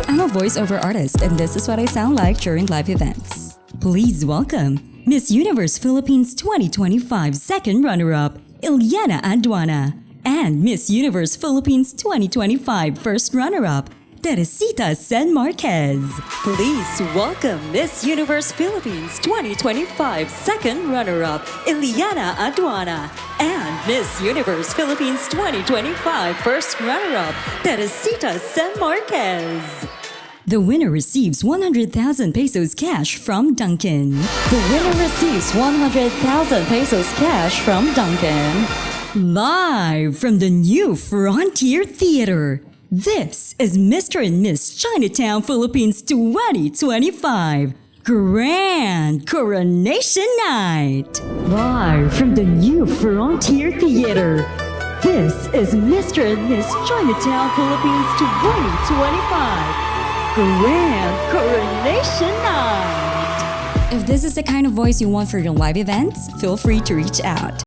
I'm a voiceover artist, and this is what I sound like during live events. Please welcome Miss Universe Philippines 2025 second runner-up, Ileana Aduana, and Miss Universe Philippines 2025 first runner-up, Teresita Sen Marquez. Please welcome Miss Universe Philippines 2025 second runner-up, Ileana Aduana, and Miss Universe Philippines 2025 first runner-up, Teresita Sen Marquez. The winner receives 100,000 pesos cash from Duncan. The winner receives 100,000 pesos cash from Duncan. Live from the New Frontier Theater, this is Mr. and Miss Chinatown Philippines 2025 Grand Coronation Night. Live from the New Frontier Theater, this is Mr. and Miss Chinatown Philippines 2025 Grand Coronation Night. If this is the kind of voice you want for your live events, feel free to reach out.